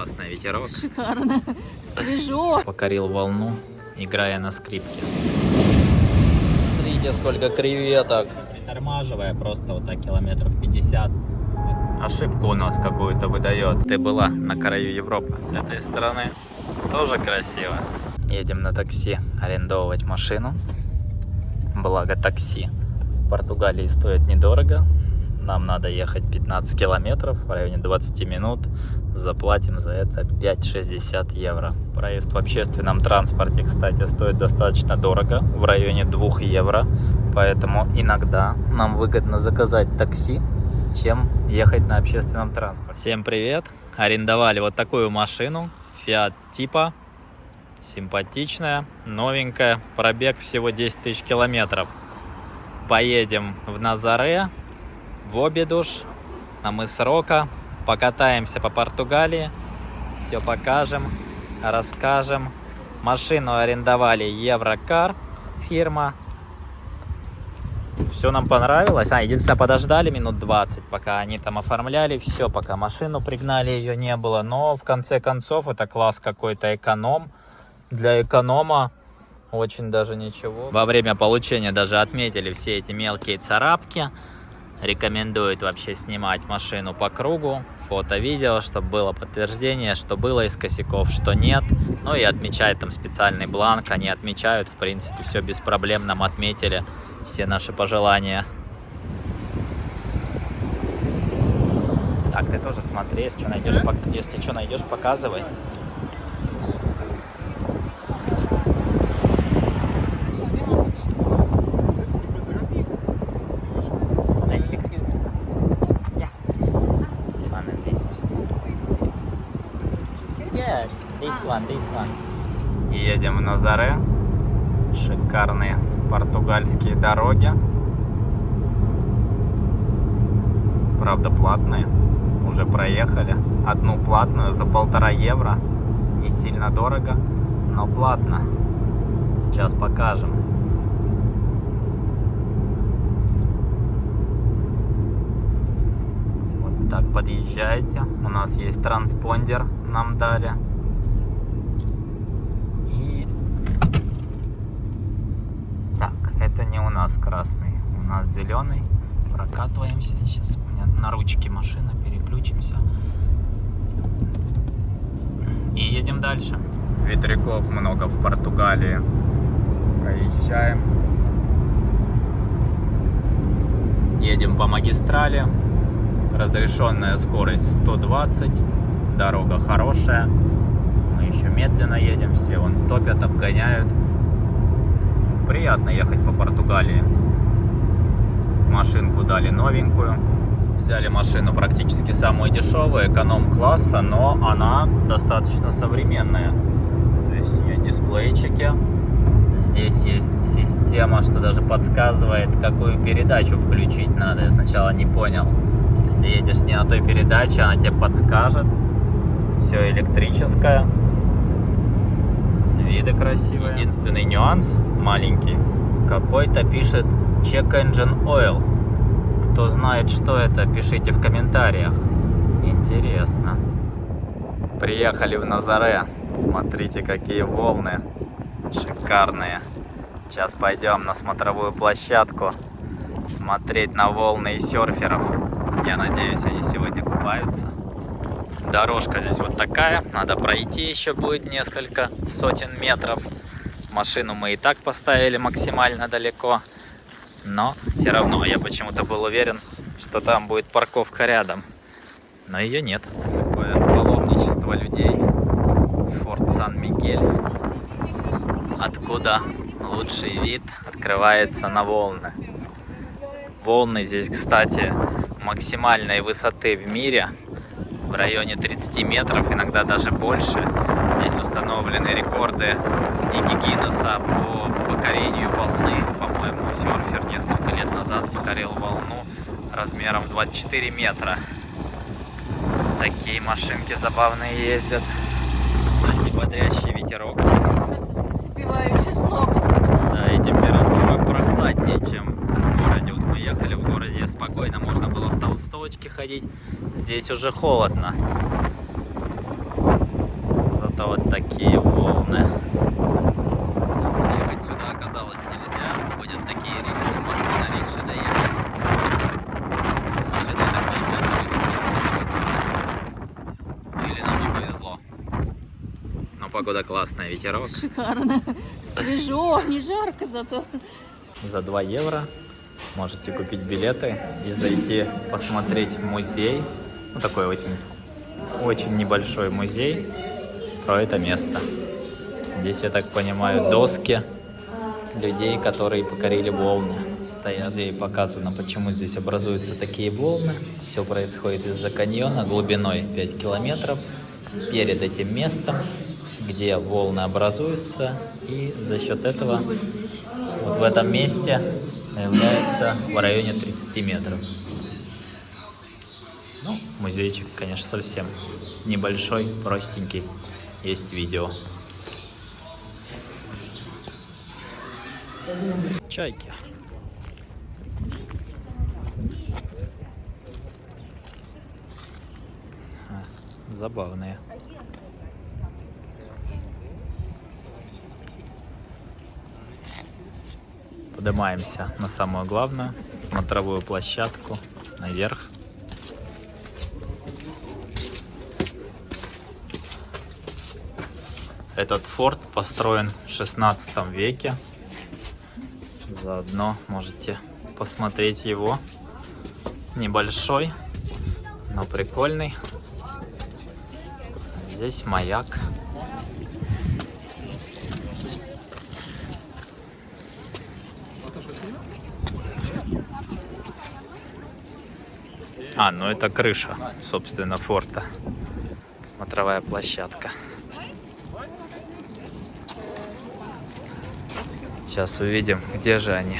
Классный ветерок. Шикарно. Свежо. Покорил волну, играя на скрипке. Смотрите, сколько креветок. Притормаживая просто вот так километров 50. Ошибку у нас какую-то выдает. Ты была на краю Европы. С этой стороны тоже красиво. Едем на такси арендовывать машину. Благо такси в Португалии стоит недорого. Нам надо ехать 15 километров в районе 20 минут. Заплатим за это 5,60 евро. Проезд в общественном транспорте, кстати, стоит достаточно дорого, в районе 2 евро. Поэтому иногда нам выгодно заказать такси, чем ехать на общественном транспорте. Всем привет! Арендовали вот такую машину. Fiat Tipo. Симпатичная, новенькая. Пробег всего 10 тысяч километров. Поедем в Назаре, в Обидуш, на мыс Рока. Покатаемся по Португалии. Все покажем, расскажем. Машину арендовали Еврокар, фирма. Все нам понравилось. Единственное, подождали минут 20, пока они там оформляли все, пока машину пригнали, ее не было. Но в конце концов это класс какой-то эконом. Для эконома очень даже ничего. Во время получения даже отметили все эти мелкие царапки. Рекомендуют вообще снимать машину по кругу. Фото, видео, чтобы было подтверждение, что было из косяков, что нет. Ну и отмечают там специальный бланк. Они отмечают, в принципе, все без проблем нам отметили. Все наши пожелания. Так, ты тоже смотри, если что найдешь, показывай. This one. Едем в Назаре. Шикарные португальские дороги. Правда, платные. Уже проехали. Одну платную за 1,5 евро. Не сильно дорого, но платно. Сейчас покажем. Вот так подъезжаете. У нас есть транспондер, нам дали. Это не у нас красный, у нас зеленый. Прокатываемся. Сейчас у меня на ручке машина, переключимся. И едем дальше. Ветряков много в Португалии. Проезжаем. Едем по магистрали. Разрешенная скорость 120. Дорога хорошая. Мы еще медленно едем. Все вон топят, обгоняют. Приятно ехать по Португалии. Машинку дали новенькую. Взяли машину практически самую дешевую, эконом-класса, но она достаточно современная. То есть у нее дисплейчики. Здесь есть система, что даже подсказывает, какую передачу включить надо. Я сначала не понял. Если едешь не на той передаче, она тебе подскажет. Все электрическое. Виды красивые. Единственный нюанс маленький. Какой-то пишет Check Engine Oil. Кто знает, что это, пишите в комментариях. Интересно. Приехали в Назаре. Смотрите, какие волны. Шикарные. Сейчас пойдем на смотровую площадку смотреть на волны и серферов. Я надеюсь, они сегодня купаются. Дорожка здесь вот такая. Надо пройти еще будет несколько сотен метров. Машину мы и так поставили максимально далеко. Но все равно я почему-то был уверен, что там будет парковка рядом. Но ее нет. Такое паломничество людей. Форт Сан-Мигель. Откуда лучший вид открывается на волны. Волны здесь, кстати, максимальной высоты в мире. В районе 30 метров, иногда даже больше. Здесь установлены рекорды книги Гиннесса по покорению волны. По-моему, серфер несколько лет назад покорил волну размером 24 метра. Такие машинки забавные ездят. Кстати, бодрящий ветерок. Сбивающий с ног. Да, и температура прохладнее, чем в городе. Вот мы ехали в городе, спокойно можно было в толстовочке ходить. Здесь уже холодно. такие волны. Ехать сюда оказалось нельзя. Ходят такие рикши. Можете на рикше доехать. Машина, так понимаю, не или нам не повезло. Но погода классная, ветерок. Шикарно. Свежо, не жарко зато. За 2 евро можете купить билеты и зайти посмотреть музей. Ну, такой очень небольшой музей про это место. Здесь, я так понимаю, доски людей, которые покорили волны. Стоят и показано, почему здесь образуются такие волны. Все происходит из-за каньона глубиной 5 километров. Перед этим местом, где волны образуются, и за счет этого вот в этом месте является в районе 30 метров. Ну, музейчик, конечно, совсем небольшой, простенький. Есть видео. Чайки. Забавные. Поднимаемся на самую главную смотровую площадку наверх. Этот форт построен в 16 веке. Заодно можете посмотреть его. Небольшой, но прикольный. Здесь маяк. Ну это крыша, собственно, форта. Смотровая площадка. Сейчас увидим, где же они.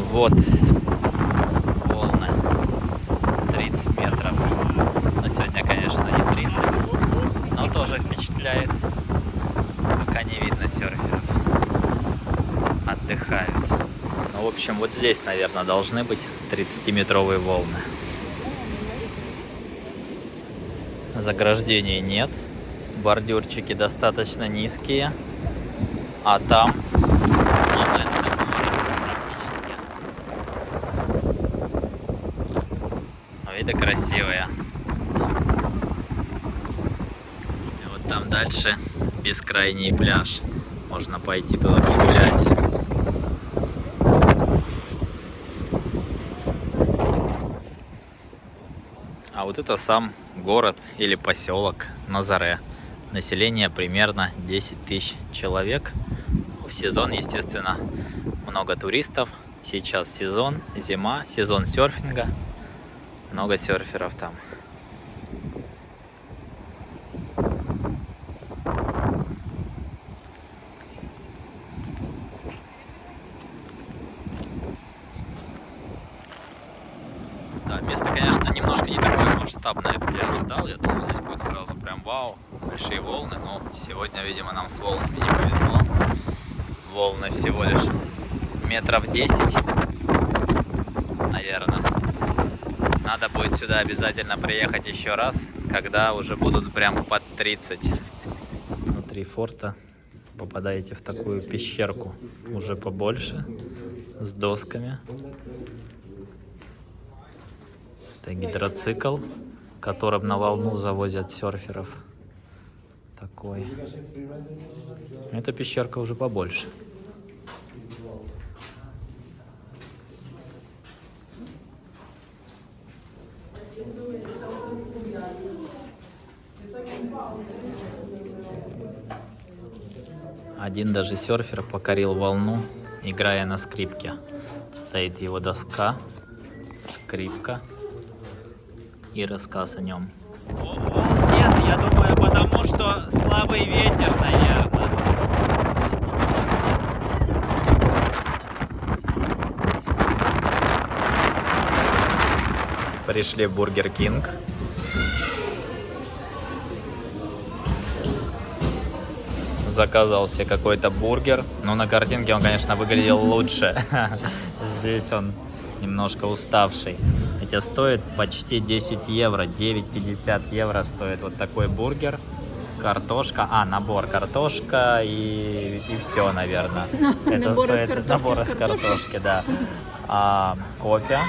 Вот волны. 30 метров. Но сегодня, конечно, не 30. Но тоже впечатляет. Пока не видно серферов. Отдыхают. Ну, в общем, вот здесь, наверное, должны быть 30-метровые волны. Заграждений нет. Бордюрчики достаточно низкие. А там практически. Но виды красивые. И вот там дальше бескрайний пляж. Можно пойти туда погулять. А вот это сам город или поселок Назаре. Население примерно 10 тысяч человек. В сезон, естественно, много туристов. Сейчас сезон, зима, сезон серфинга. Много серферов там. Да, место, конечно, немножко не такое масштабное, как я ожидал. Я думал, здесь будет сразу прям вау, большие волны. Но сегодня, видимо, нам с волнами не повезло. Волны всего лишь метров 10, наверное. Надо будет сюда обязательно приехать еще раз, когда уже будут прям под 30. Внутри форта попадаете в такую пещерку, уже побольше, с досками. Это гидроцикл, которым на волну завозят серферов. Такой. Эта пещерка уже побольше. Один даже серфер покорил волну, играя на скрипке. Стоит его доска, скрипка и рассказ о нем. Нет, я думаю, потому что слабый ветер, наверное. Пришли в Бургер Кинг. Заказал себе какой-то бургер. Но на картинке он, конечно, выглядел лучше. Здесь он немножко уставший. Хотя стоит почти 10 евро. 9,50 евро стоит вот такой бургер. картошка, набор картошка и все, наверное. Это Набор из стоит картошки набор из с картошки, да. А кофе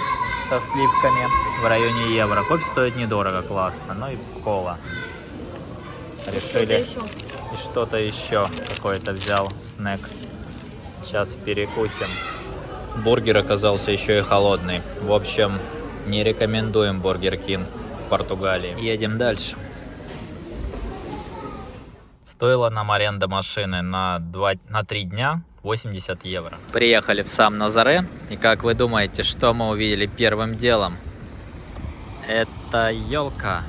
со сливками в районе евро. Кофе стоит недорого, классно. Ну и кола. Решили. И что-то еще какой-то взял снэк. Сейчас перекусим. Бургер оказался еще и холодный. В общем, не рекомендуем Бургер Кинг в Португалии. Едем дальше. Стоила нам аренда машины на 3 дня 80 евро. Приехали в сам Назаре. И как вы думаете, что мы увидели первым делом? Это елка.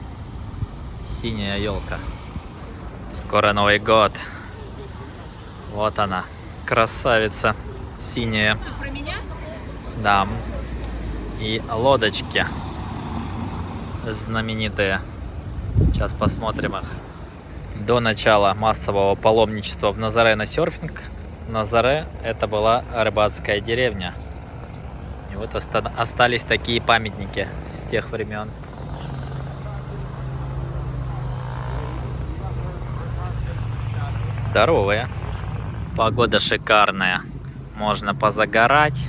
Синяя елка. Скоро Новый год. Вот она. Красавица. Синяя. Про меня? Да. И лодочки. Знаменитые. Сейчас посмотрим их. До начала массового паломничества в Назаре на серфинг. Назаре это была рыбацкая деревня. И вот остались такие памятники с тех времен. Здоровые. Погода шикарная. Можно позагорать.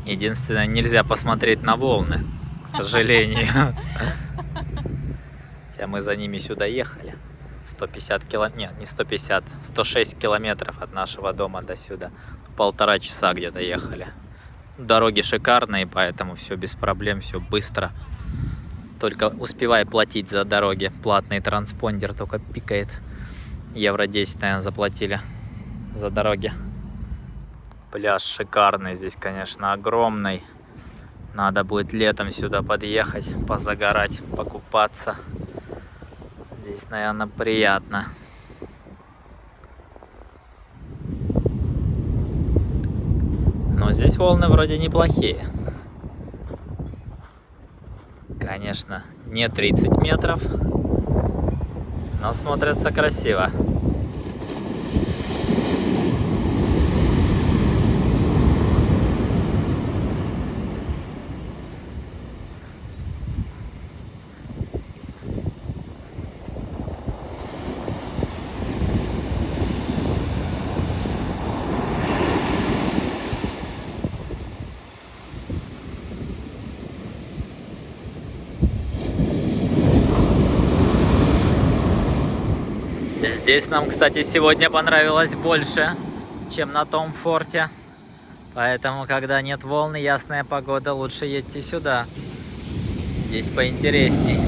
Единственное, нельзя посмотреть на волны, к сожалению. Хотя мы за ними сюда ехали. 150 километров, нет, не 150, 106 километров от нашего дома до сюда. 1,5 часа где-то ехали. Дороги шикарные, поэтому все без проблем, все быстро. Только успевай платить за дороги. Платный транспондер только пикает. Евро 10, наверное, заплатили за дороги. Пляж шикарный здесь, конечно, огромный. Надо будет летом сюда подъехать, позагорать, покупаться. Здесь, наверное, приятно. Но здесь волны вроде неплохие. Конечно, не 30 метров, но смотрится красиво. Здесь нам, кстати, сегодня понравилось больше, чем на том форте. Поэтому, когда нет волны, ясная погода, лучше едьте сюда. Здесь поинтересней.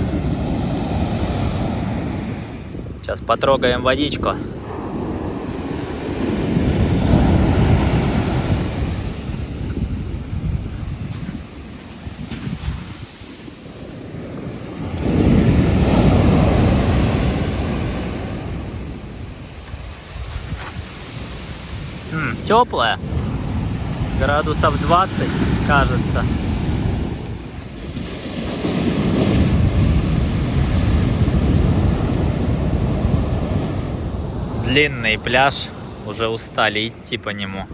Сейчас потрогаем водичку. Теплая, градусов 20, кажется. Длинный пляж, уже устали идти по нему.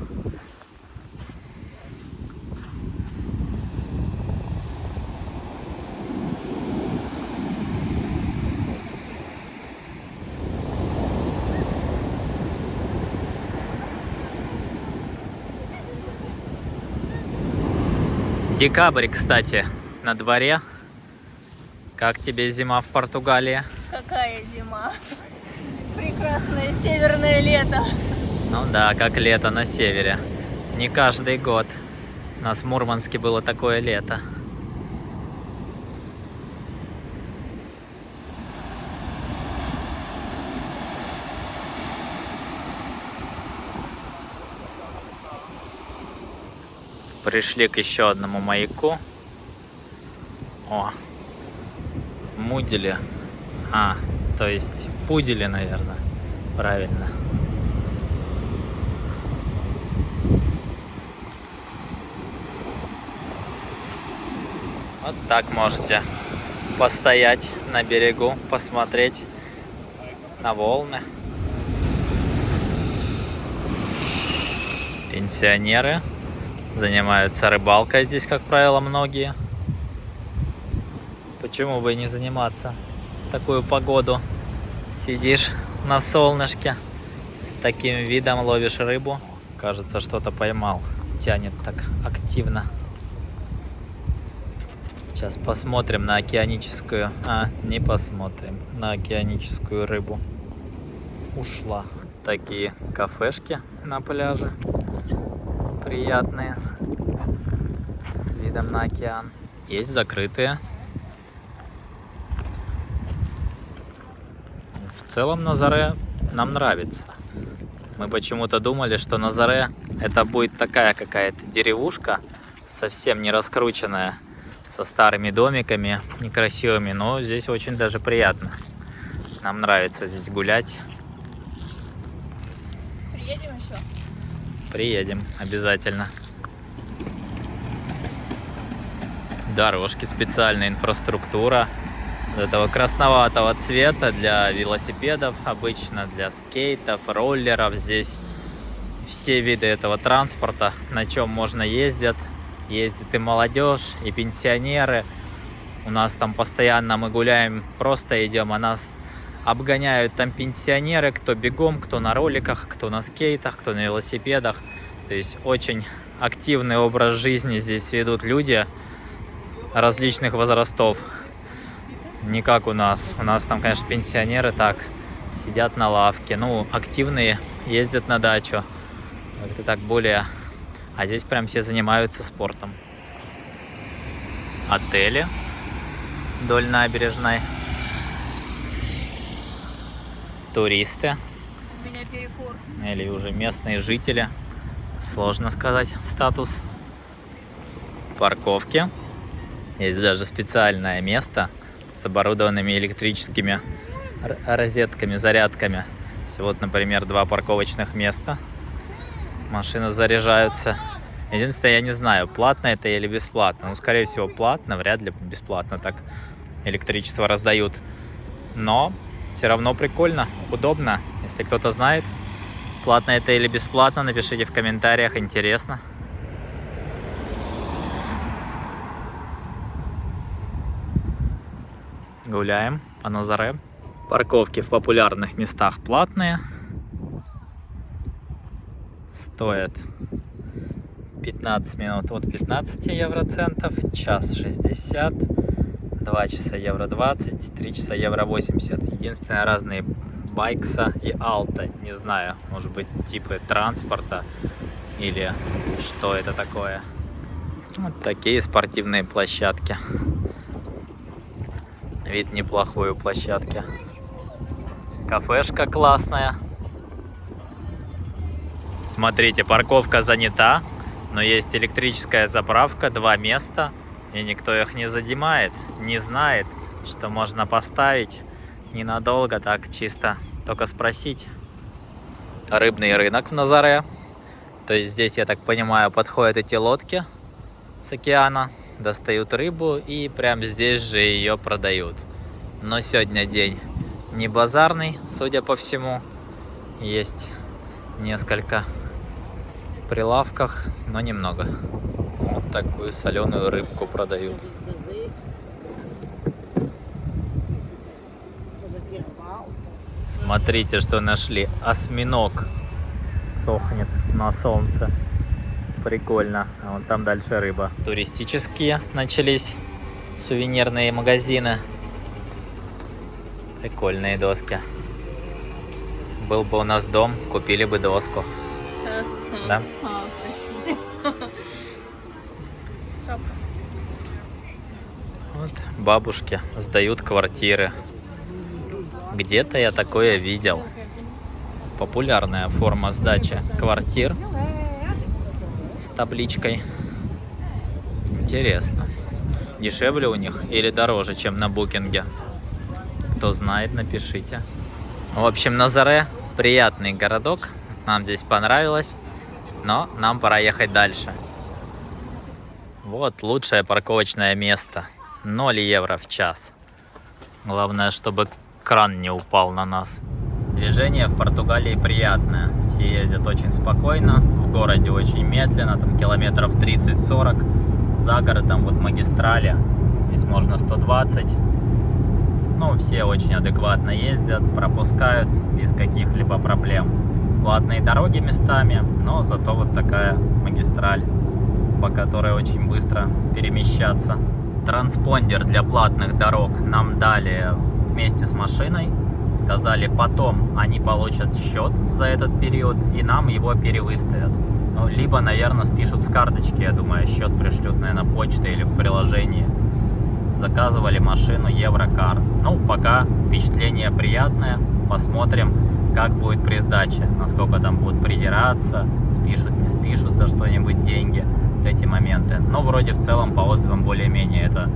Декабрь, кстати, на дворе. Как тебе зима в Португалии? Какая зима? Прекрасное северное лето. Ну да, как лето на севере. Не каждый год. У нас в Мурманске было такое лето. Пришли к еще одному маяку. О, Мудили. То есть Пудили, наверное. Правильно. Вот так можете постоять на берегу, посмотреть на волны. Пенсионеры занимаются рыбалкой здесь, как правило, многие. Почему бы и не заниматься в такую погоду Сидишь на солнышке, с таким видом ловишь рыбу. Кажется, что-то поймал. Тянет так активно. Сейчас посмотрим на океаническую... не посмотрим на океаническую рыбу. Ушла. Такие кафешки на пляже. Приятные. С видом на океан. Есть закрытые. В целом Назаре нам нравится. Мы почему-то думали, что Назаре это будет такая какая-то деревушка, совсем не раскрученная, со старыми домиками, некрасивыми, но здесь очень даже приятно. Нам нравится здесь гулять. Приедем еще? Приедем, обязательно. Дорожки специальная, инфраструктура. Этого красноватого цвета для велосипедов, обычно для скейтов, роллеров. Здесь все виды этого транспорта, на чем можно ездить. Ездит и молодежь, и пенсионеры. У нас там постоянно мы гуляем, просто идем, а нас обгоняют там пенсионеры, кто бегом, кто на роликах, кто на скейтах, кто на велосипедах. То есть очень активный образ жизни здесь ведут люди различных возрастов. Не как у нас. У нас там, конечно, пенсионеры так сидят на лавке. Ну, активные ездят на дачу. Это так более... А здесь прям все занимаются спортом. Отели вдоль набережной. Туристы. У меня перекур. Или уже местные жители. Сложно сказать статус. Парковки. Есть даже специальное место с оборудованными электрическими розетками, зарядками. Вот, например, 2 парковочных места. Машины заряжаются. Единственное, я не знаю, платно это или бесплатно. Ну, скорее всего, платно, вряд ли бесплатно так электричество раздают. Но все равно прикольно, удобно. Если кто-то знает, платно это или бесплатно, напишите в комментариях, интересно. Гуляем по Назаре. Парковки в популярных местах платные. Стоят 15 минут от 15 евроцентов, час 60, 2 часа евро 20, 3 часа евро 80. Единственное, разные Байкса и Алта. Не знаю, может быть, типы транспорта или что это такое. Вот такие спортивные площадки. Вид неплохой у площадки. Кафешка классная. Смотрите, парковка занята, но есть электрическая заправка, 2 места, и никто их не задимает, не знает, что можно поставить ненадолго, так чисто только спросить. Рыбный рынок в Назаре. То есть здесь, я так понимаю, подходят эти лодки с океана, достают рыбу и прямо здесь же ее продают. Но сегодня день не базарный, судя по всему. Есть несколько прилавках, но немного. Вот такую соленую рыбку продают. Смотрите, что нашли. Осьминог сохнет на солнце. Прикольно. А вон там дальше рыба. Туристические начались сувенирные магазины. Прикольные доски. Был бы у нас дом, купили бы доску. Да? Простите. Шапка. Вот бабушки сдают квартиры. Где-то я такое видел. Популярная форма сдачи квартир с табличкой. Интересно. Дешевле у них или дороже, чем на букинге? Кто знает, напишите. В общем, Назаре приятный городок. Нам здесь понравилось. Но нам пора ехать дальше. Вот лучшее парковочное место. 0 евро в час. Главное, чтобы кран не упал на нас. Движение в Португалии приятное. Все ездят очень спокойно. В городе очень медленно. Там километров 30-40. За городом вот магистрали. Здесь можно 120. Ну, все очень адекватно ездят, пропускают без каких-либо проблем. Платные дороги местами, но зато вот такая магистраль, по которой очень быстро перемещаться. Транспондер для платных дорог нам дали вместе с машиной. Сказали, потом они получат счет за этот период и нам его перевыставят. Ну, либо, наверное, спишут с карточки, я думаю, счет пришлют, наверное, почтой или в приложении. Заказывали машину Еврокар. Ну, пока впечатление приятное. Посмотрим, как будет при сдаче. Насколько там будут придираться, спишут, не спишут за что-нибудь деньги. Вот эти моменты. Но вроде в целом по отзывам более-менее это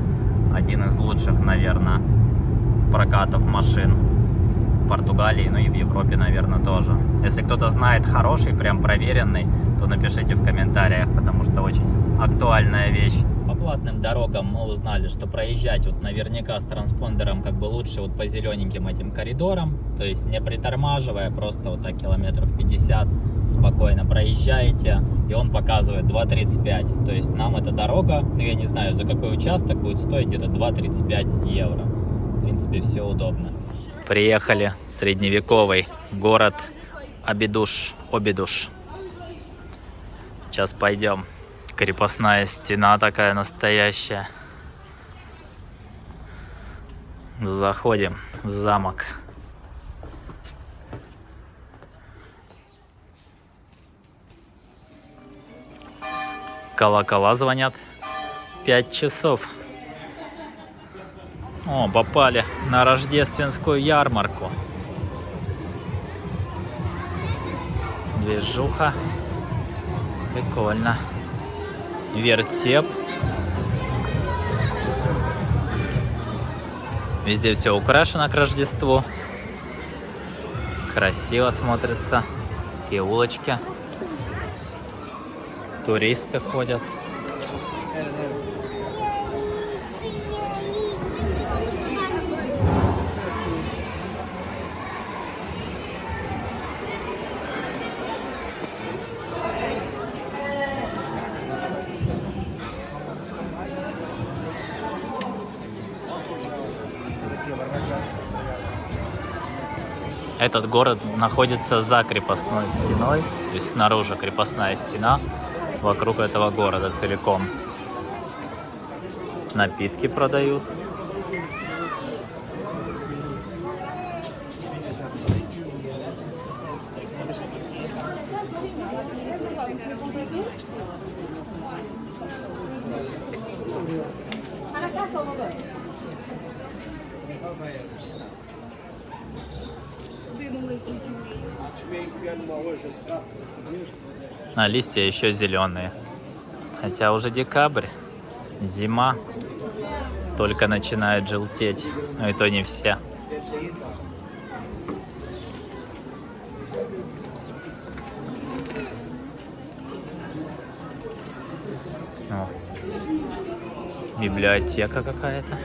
один из лучших, наверное, прокатов машин в Португалии, ну и в Европе, наверное, тоже. Если кто-то знает хороший, прям проверенный, то напишите в комментариях, потому что очень актуальная вещь. По платным дорогам мы узнали, что проезжать вот наверняка с транспондером как бы лучше вот по зелененьким этим коридорам, то есть не притормаживая, просто вот так километров 50 спокойно проезжаете, и он показывает 2,35, то есть нам эта дорога, ну я не знаю за какой участок, будет стоить где-то 2,35 евро. В принципе, все удобно. Приехали в средневековый город Обидуш. Сейчас пойдем. Крепостная стена такая настоящая. Заходим в замок. Колокола звонят. 5 часов. О, попали на рождественскую ярмарку. Движуха. Прикольно. Вертеп. Везде все украшено к Рождеству. Красиво смотрится. И улочки. Туристы ходят. Этот город находится за крепостной стеной, то есть снаружи крепостная стена, вокруг этого города целиком. Напитки продают. А листья еще зеленые. Хотя уже декабрь, зима, только начинает желтеть. Но и то не все. О, библиотека какая-то.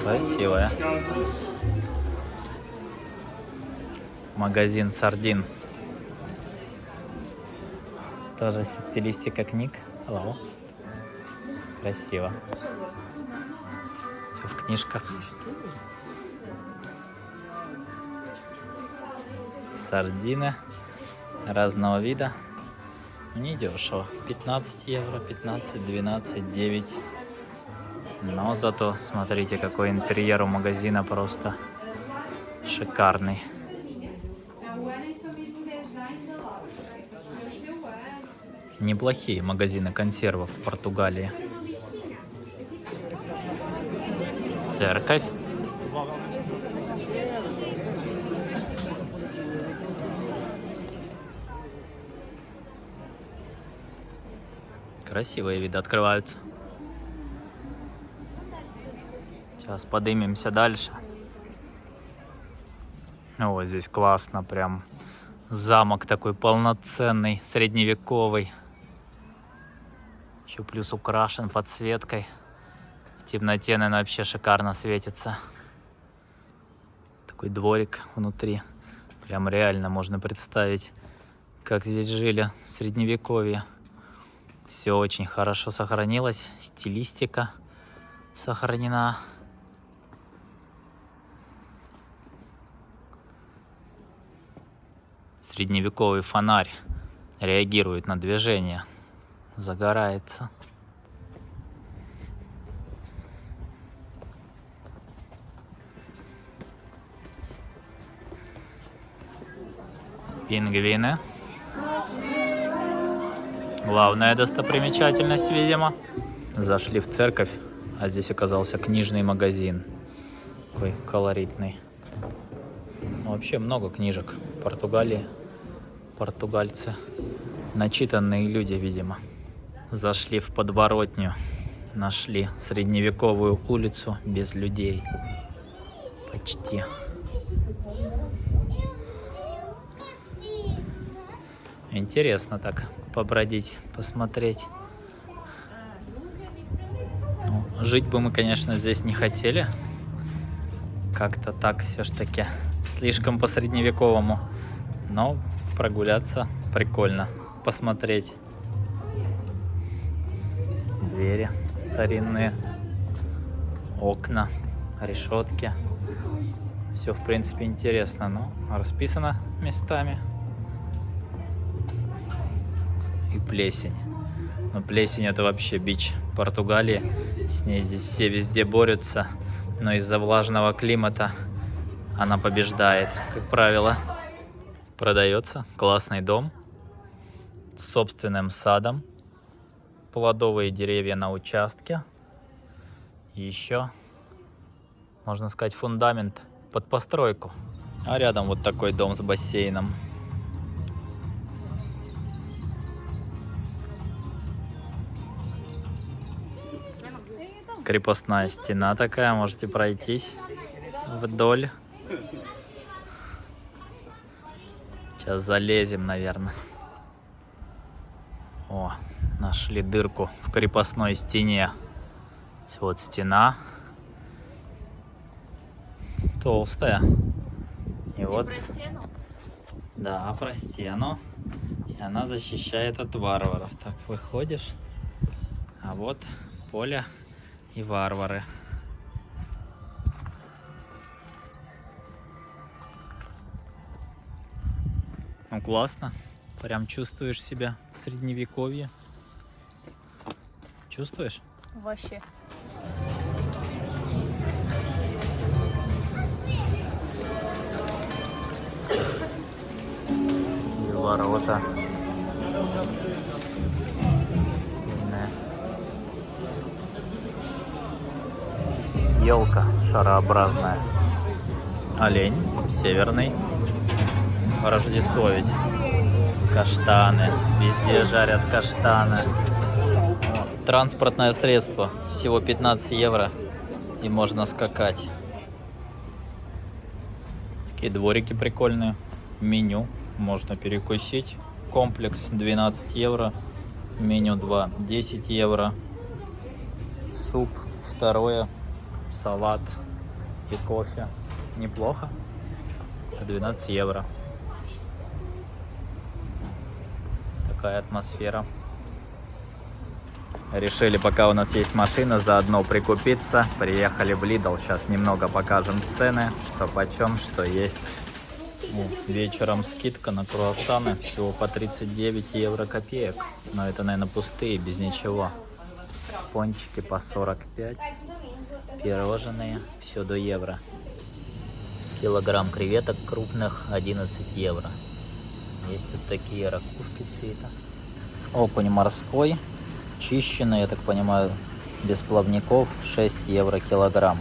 Красивая. Магазин сардин. Тоже стилистика книг. Hello. Красиво. Все в книжках. Сардины разного вида. Не дешево. 15 евро, 15, 12, 9. Но зато смотрите, какой интерьер у магазина, просто шикарный. Неплохие магазины консервов в Португалии. Церковь. Красивые виды открываются. Сейчас поднимемся дальше. О, здесь классно, прям замок такой полноценный, средневековый. Еще плюс украшен подсветкой. В темноте, наверное, вообще шикарно светится. Такой дворик внутри. Прям реально можно представить, как здесь жили в средневековье. Все очень хорошо сохранилось. Стилистика сохранена. Средневековый фонарь реагирует на движение, загорается. Пингвины. Главная достопримечательность, видимо. Зашли в церковь, а здесь оказался книжный магазин. Такой колоритный. Вообще много книжек. Португалии. Португальцы. Начитанные люди, видимо. Зашли в подворотню. Нашли средневековую улицу без людей. Почти. Интересно так побродить, посмотреть. Ну, жить бы мы, конечно, здесь не хотели. Как-то так все ж таки слишком по-средневековому. Но прогуляться прикольно. Посмотреть. Двери старинные. Окна, решетки. Все, в принципе, интересно. Но расписано местами. И плесень. Но плесень — это вообще бич Португалии. С ней здесь все везде борются. Но из-за влажного климата она побеждает, как правило. Продается классный дом с собственным садом. Плодовые деревья на участке. И еще, можно сказать, фундамент под постройку. А рядом вот такой дом с бассейном. Крепостная стена такая, можете пройтись вдоль. Сейчас залезем, наверное. О, нашли дырку в крепостной стене. Вот стена. Толстая. И вот. Про стену? Да, про стену. И она защищает от варваров. Так, выходишь. А вот поле и варвары. Ну, классно. Прям чувствуешь себя в средневековье. Чувствуешь? Вообще. И ворота. Елка шарообразная. Олень северный. Рождество ведь. Каштаны. Везде жарят каштаны. Вот. Транспортное средство. Всего 15 евро. И можно скакать. Такие дворики прикольные. Меню. Можно перекусить. Комплекс 12 евро. Меню 2 10 евро. Суп второе. Салат и кофе. Неплохо. 12 евро. Такая атмосфера. Решили, пока у нас есть машина, заодно прикупиться. Приехали в Lidl. Сейчас немного покажем цены, что почем, что есть. Вечером скидка на круассаны. Всего по 39 евро копеек. Но это, наверное, пустые, без ничего. Пончики по 45. Пирожные, все до евро. Килограмм креветок крупных 11 евро. Есть вот такие ракушки какие-то. Окунь морской, чищенный, я так понимаю, без плавников, 6 евро килограмм.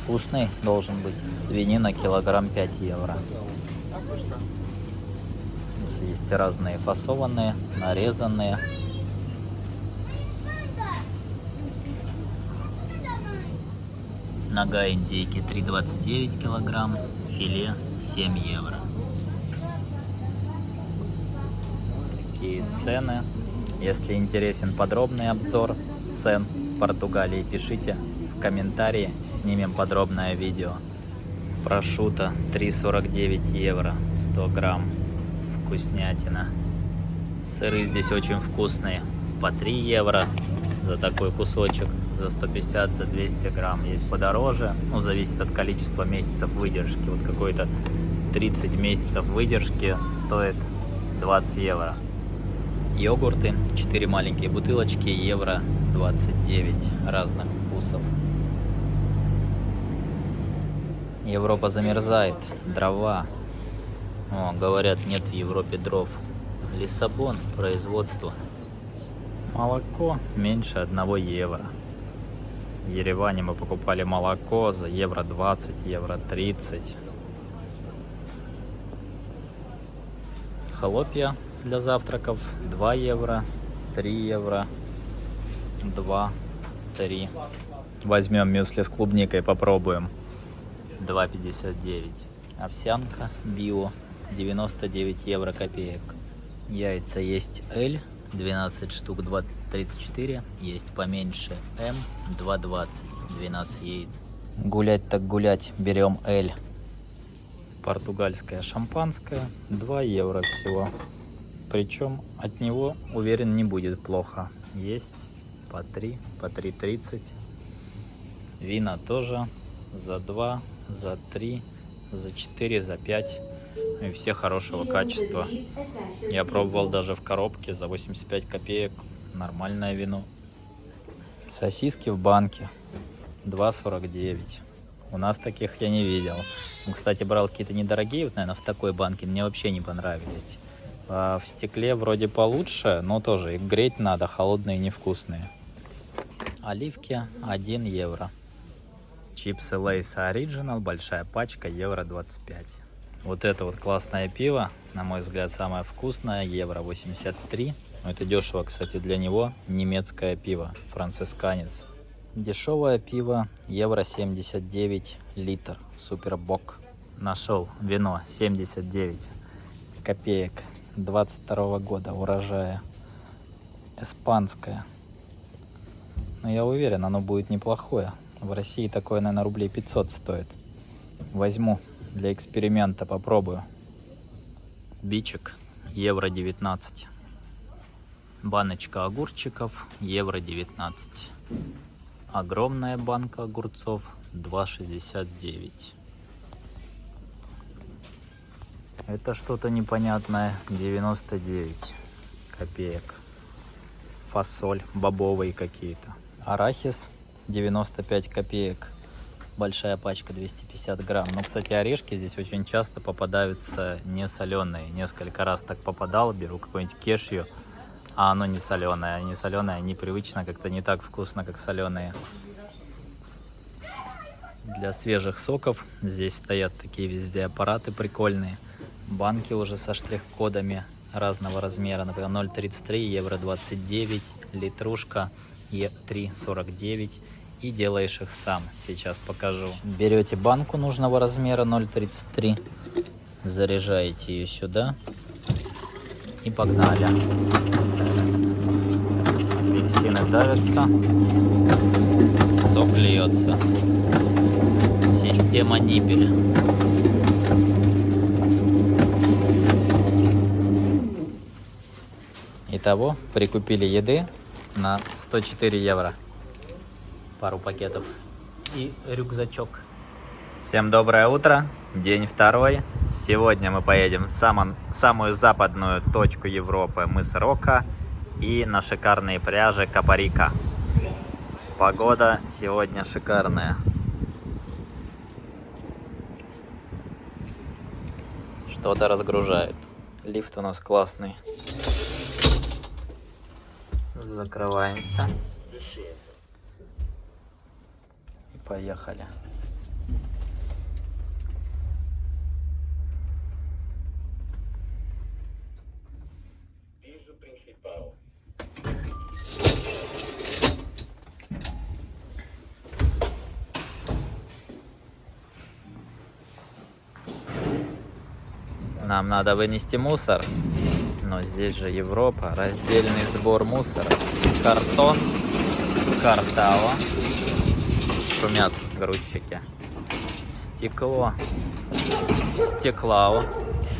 Вкусный должен быть. Свинина килограмм 5 евро. Здесь есть разные фасованные, нарезанные. Нога индейки 3,29 килограмм, филе 7 евро. Такие цены. Если интересен подробный обзор цен в Португалии, пишите в комментарии, снимем подробное видео. Прошутто 3,49 евро, 100 грамм, вкуснятина. Сыры здесь очень вкусные, по 3 евро за такой кусочек, за 150, за 200 грамм. Есть подороже, ну, зависит от количества месяцев выдержки. Вот какой-то 30 месяцев выдержки стоит 20 евро. Йогурты, 4 маленькие бутылочки, евро 29 разных вкусов. Европа замерзает, дрова. О, говорят, нет в Европе дров. Лиссабон, производство. Молоко меньше 1 евро. В Ереване мы покупали молоко за евро 20, евро 30. Хлопья для завтраков 2 евро, 3 евро, 2, 3. Возьмем мюсли с клубникой, попробуем. 2,59. Овсянка био 99 евро копеек. Яйца есть L 12 штук 2,34. Есть поменьше M 2,20 12 яиц. Гулять так гулять, берем L. Португальское шампанское 2 евро всего. Причем от него, уверен, не будет плохо. Есть по 3, по 3,30. Вина тоже за 2, за 3, за 4, за 5. И все хорошего качества. Я пробовал даже в коробке за 85 копеек. Нормальное вино. Сосиски в банке 2,49. У нас таких я не видел. Кстати, брал какие-то недорогие, вот, наверное, в такой банке. Мне вообще не понравились. А в стекле вроде получше, но тоже их греть надо, холодные невкусные. Оливки 1 евро. Чипсы Lay's Original, большая пачка, евро 25. Вот это вот классное пиво, на мой взгляд, самое вкусное, евро 83. Это дешево, кстати, для него. Немецкое пиво, францисканец. Дешевое пиво, евро 79 литр, Супербок. Нашел вино 79 копеек, 22 года урожая. Испанское. Но я уверен, оно будет неплохое. В России такое, наверное, рублей 500 стоит. Возьму для эксперимента, попробую. Бичек, евро 19. Баночка огурчиков, евро 19. Огромная банка огурцов, 2,69. Это что-то непонятное, 99 копеек. Фасоль, бобовые какие-то. Арахис, 95 копеек. Большая пачка, 250 грамм. Но, кстати, орешки здесь очень часто попадаются не соленые. Несколько раз так попадал, беру какую-нибудь кешью, а оно не соленое. Не соленое, непривычно, как-то не так вкусно, как соленые. Для свежих соков здесь стоят такие везде аппараты прикольные. Банки уже со штрих-кодами разного размера. Например, 0,33, евро 29, литрушка, 3,49. И делаешь их сам. Сейчас покажу. Берете банку нужного размера 0,33, заряжаете ее сюда и погнали. Апельсины давятся, сок льется. Система ниппель. Итого прикупили еды на 104 евро. Пару пакетов и рюкзачок. Всем доброе утро, день второй. Сегодня мы поедем в самую западную точку Европы, мыс Рока, и на шикарные пляжи Капарика. Погода сегодня шикарная. Что-то разгружают. Лифт у нас классный. Закрываемся. Поехали. Нам надо вынести мусор, но здесь же Европа, раздельный сбор мусора. Картон, картава. Шумят грузчики. Стекло. Стеклау.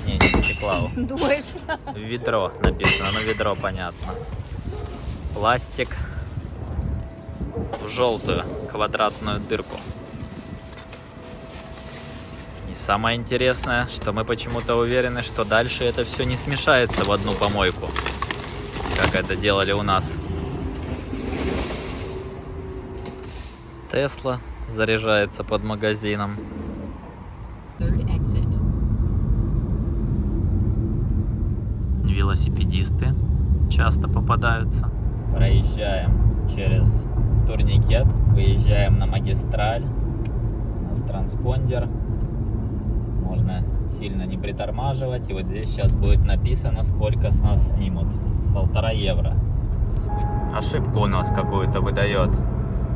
Не стеклау. Думаешь? Ведро написано, но ведро понятно. Пластик. в желтую квадратную дырку. И самое интересное, что мы почему-то уверены, что дальше это все не смешается в одну помойку, как это делали у нас. Тесла заряжается под магазином. Велосипедисты часто попадаются. Проезжаем через турникет, выезжаем на магистраль. У нас транспондер. Можно сильно не притормаживать. И вот здесь сейчас будет написано, сколько с нас снимут. 1,5 евро. Ошибку у нас какую-то выдает.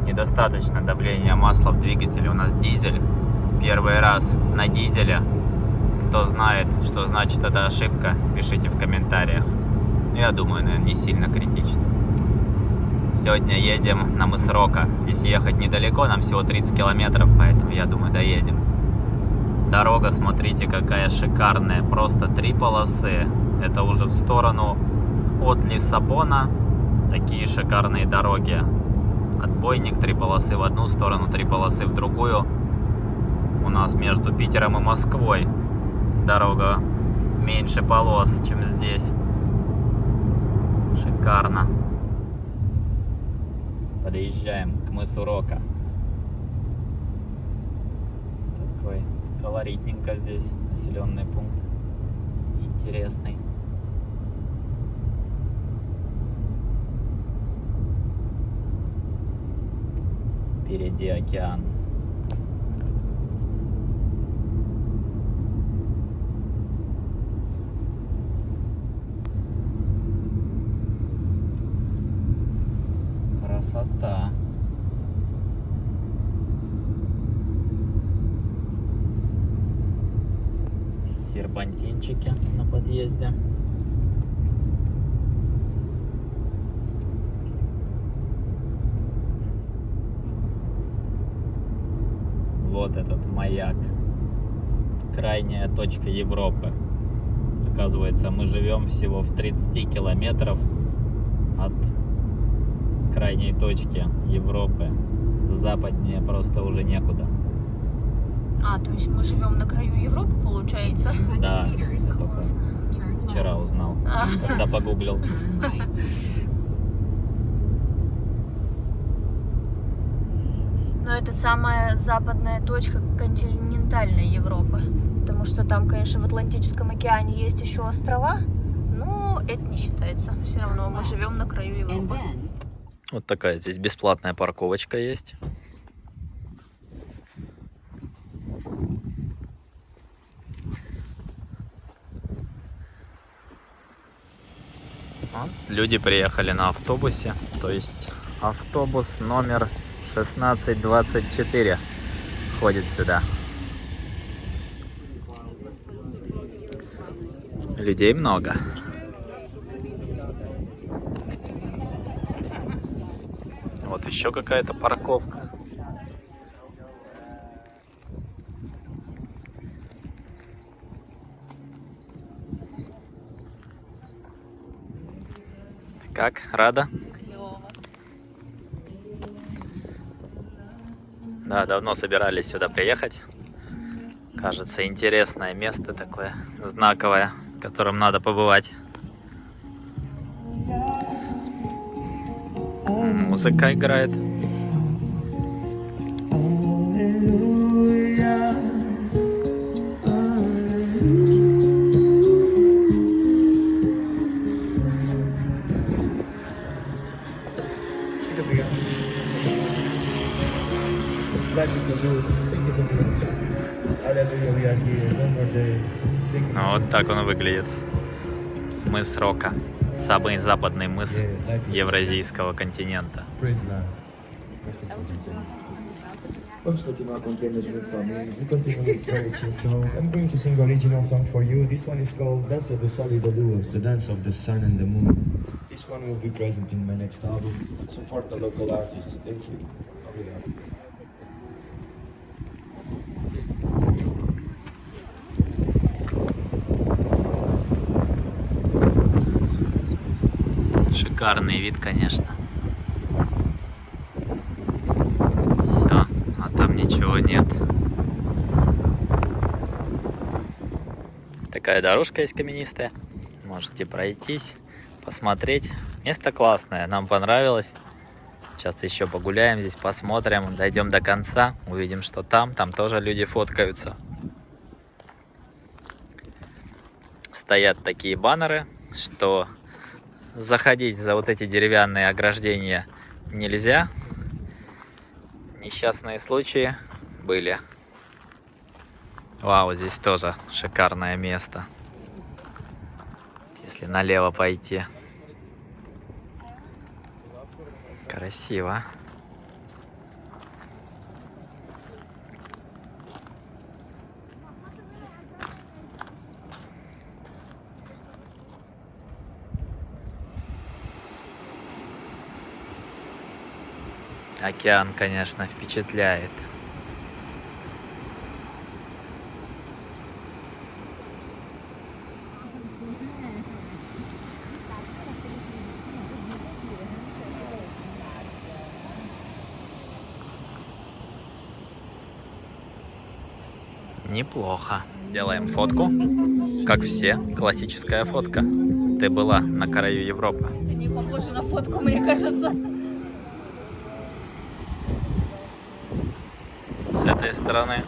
Недостаточно давления масла в двигателе. У нас дизель. Первый раз на дизеле. Кто знает, что значит эта ошибка, пишите в комментариях. Я думаю, наверное, не сильно критично. Сегодня едем на мыс Рока. Здесь ехать недалеко, нам всего 30 километров, поэтому я думаю, доедем. Дорога, смотрите, какая шикарная. Просто 3 полосы. Это уже в сторону от Лиссабона. Такие шикарные дороги. Отбойник, 3 полосы в одну сторону, 3 полосы в другую. У нас между Питером и Москвой дорога меньше полос, чем здесь. Шикарно. Подъезжаем к мысу Рока. Такой колоритненько здесь населенный пункт. Интересный. Впереди океан. Красота. Серпантинчики на подъезде. Вот этот маяк. Крайняя точка Европы. Оказывается, мы живем всего в 30 километров от крайней точки Европы. Западнее просто уже некуда. А, то есть мы живем на краю Европы, получается? Да, я только вчера узнал, когда погуглил. Но это самая западная точка континентальной Европы. Потому что там, конечно, в Атлантическом океане есть еще острова, но это не считается. Все равно мы живем на краю Европы. Вот такая здесь бесплатная парковочка есть. Вот, люди приехали на автобусе, то есть автобус номер 1624 ходит сюда. Людей много. Вот еще какая-то парковка. Как? Рада? Да, давно собирались сюда приехать. Кажется, интересное место такое, знаковое, в котором надо побывать. Музыка играет. Вот так он выглядит. Мыс Рока. Самый западный мыс Евразийского континента. Vamos continuar com temas muito famílios. We continue with variety songs. I'm going to sing original song for you. This one is called Dance of the Sol e da Lua, the dance of the sun and the moon. This one will be present in my next album. Support the local artists. Thank you. Obrigado. Шикарный вид, конечно. ничего нет. Такая дорожка есть каменистая. Можете пройтись, посмотреть. Место классное, нам понравилось. Сейчас еще погуляем здесь, посмотрим, дойдем до конца, увидим, что там тоже люди фоткаются. Стоят такие баннеры, что заходить за вот эти деревянные ограждения нельзя. Несчастные случаи были. Вау, здесь тоже шикарное место. Если налево пойти. Красиво. Океан, конечно, впечатляет. Неплохо. Делаем фотку, как все, классическая фотка. Ты была на краю Европы. Это не похоже на фотку, мне кажется. С этой стороны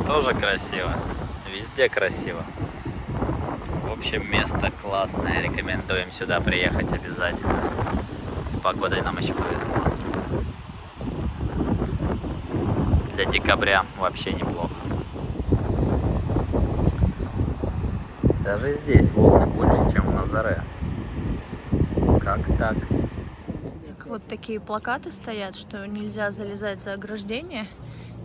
тоже красиво. Везде красиво. В общем, место классное. Рекомендуем сюда приехать обязательно. С погодой нам еще повезло. Для декабря вообще неплохо. Даже здесь волны больше, чем в Назаре. Как так? Вот такие плакаты стоят, что нельзя залезать за ограждение.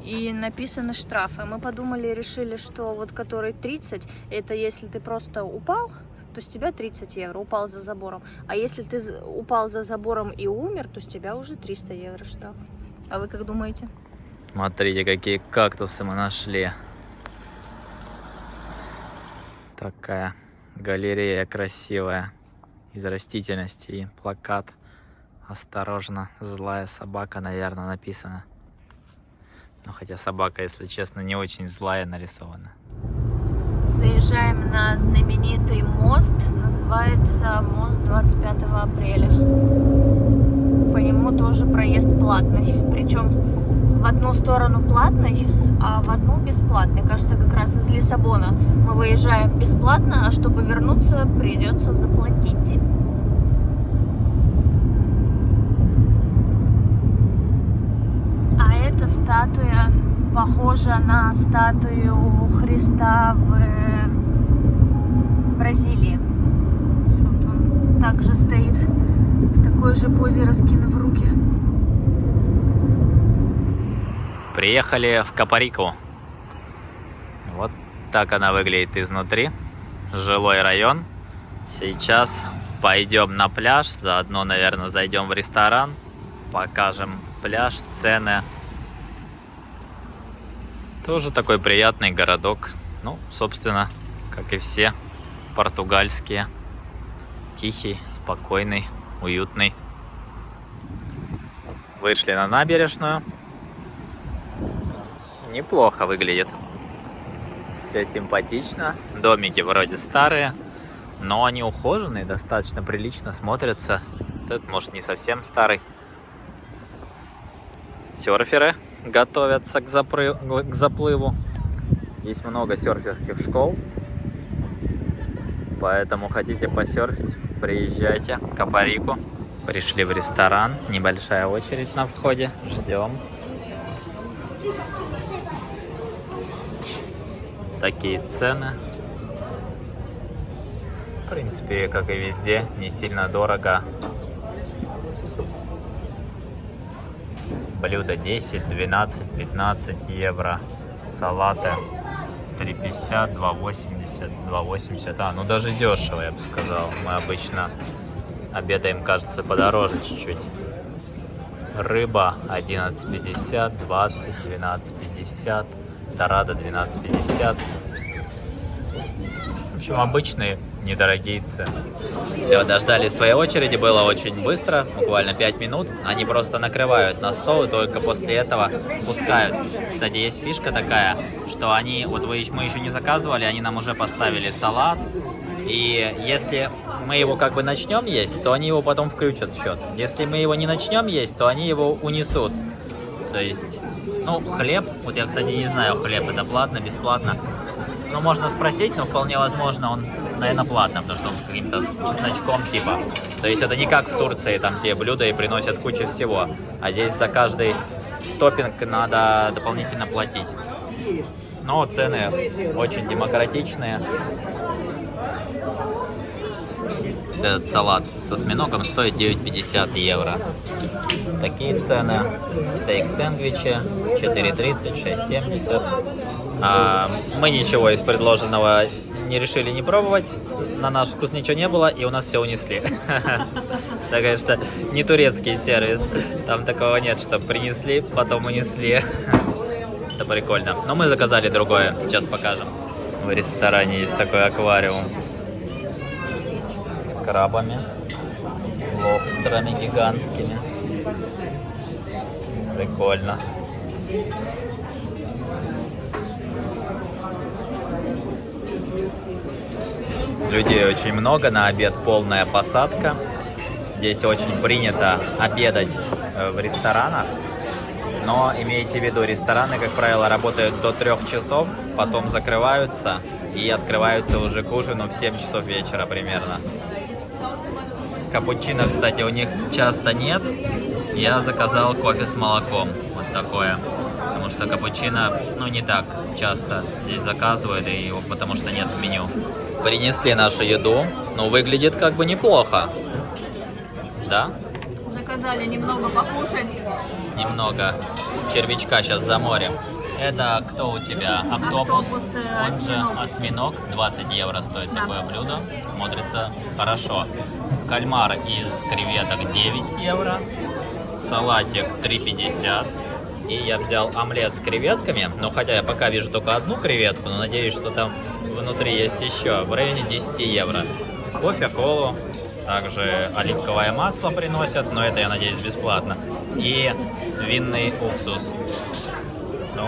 И написаны штрафы. Мы подумали, решили, что вот который 30, это если ты просто упал, то с тебя 30 евро, упал за забором. А если ты упал за забором и умер, то с тебя уже 300 евро штраф. А вы как думаете? Смотрите, какие кактусы мы нашли. Такая галерея красивая из растительности и плакат. Осторожно, злая собака, наверное, написано. Ну, хотя собака, если честно, не очень злая нарисована. Заезжаем на знаменитый мост. Называется мост 25 апреля. По нему тоже проезд платный. Причем в одну сторону платный, а в одну бесплатный. Кажется, как раз из Лиссабона мы выезжаем бесплатно, а чтобы вернуться, придется заплатить. А эта статуя похожа на статую Христа в Бразилии. Вот он также стоит в такой же позе, раскинув руки. Приехали в Капарику. Вот так она выглядит изнутри. Жилой район. Сейчас пойдем на пляж. Заодно, наверное, зайдем в ресторан. Покажем пляж, цены. Тоже такой приятный городок. Ну, собственно, как и все португальские. Тихий, спокойный, уютный. Вышли на набережную. Неплохо выглядит. Все симпатично. Домики вроде старые, но они ухоженные, достаточно прилично смотрятся. Этот, может, не совсем старый. Серферы готовятся к заплыву. Здесь много серферских школ. Поэтому хотите посерфить, приезжайте в Капарику. Пришли в ресторан. Небольшая очередь на входе. Ждем. Такие цены. В принципе, как и везде, не сильно дорого. Блюда 10, 12, 15 евро. Салаты 3,50, 2,80, 2,80. А, ну даже дешево, я бы сказал. Мы обычно обедаем, кажется, подороже чуть-чуть. Рыба 11,50, 20, 12,50. Дорадо 12,50. В общем, обычные недорогие цены. Все, дождались своей очереди, было очень быстро, буквально 5 минут. Они просто накрывают на стол и только после этого пускают. Кстати, есть фишка такая, что они, вот мы еще не заказывали, они нам уже поставили салат. И если мы его как бы начнем есть, то они его потом включат в счет. Если мы его не начнем есть, то они его унесут. То есть, ну, хлеб, вот я, кстати, не знаю, хлеб это платно, бесплатно. Ну, можно спросить, но вполне возможно, он, наверное, платно, потому что он с каким-то чесночком типа. То есть это не как в Турции, там те блюда и приносят кучу всего. А здесь за каждый топпинг надо дополнительно платить. Но цены очень демократичные. Этот салат с осьминогом стоит 9,50 евро. Такие цены. Стейк-сэндвичи 4,30, 6,70. Мы ничего из предложенного не решили не пробовать. На наш вкус ничего не было, и у нас все унесли. Так, конечно, не турецкий сервис. Там такого нет, что принесли, потом унесли. Это прикольно. Но мы заказали другое. Сейчас покажем. В ресторане есть такой аквариум. С крабами. Лобстерами гигантскими. Прикольно. Людей очень много, на обед полная посадка. Здесь очень принято обедать в ресторанах. Но имейте в виду, рестораны, как правило, работают до 3 часов, потом закрываются и открываются уже к ужину в 7 часов вечера примерно. Капучино, кстати, у них часто нет. Я заказал кофе с молоком, вот такое. Потому что капучино, ну, не так часто здесь заказывают, и его потому что нет в меню. Принесли нашу еду, ну, выглядит как бы неплохо. Да? Заказали немного покушать. Немного червячка сейчас заморим. Это кто у тебя? Октопус, он же осьминог. 20 евро стоит такое блюдо. Смотрится хорошо. Кальмар из креветок 9 евро. Салатик 3,50. И я взял омлет с креветками. Ну, хотя я пока вижу только одну креветку, но надеюсь, что там внутри есть еще. В районе 10 евро. Кофе, колу. Также оливковое масло приносят, но это, я надеюсь, бесплатно. И винный уксус. Ну,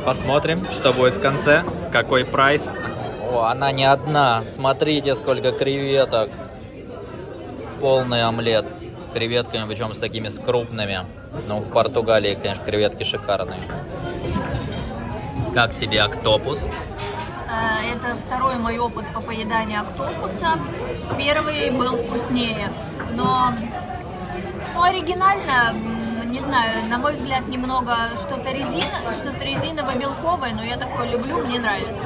посмотрим, что будет в конце. Какой прайс. О, она не одна. Смотрите, сколько креветок. Полный омлет с креветками, причем с такими с крупными. Ну, в Португалии, конечно, креветки шикарные. Как тебе октопус? Это второй мой опыт по поеданию октопуса. Первый был вкуснее, но оригинально, не знаю, на мой взгляд, немного что-то резиново-белковое, но я такое люблю, мне нравится.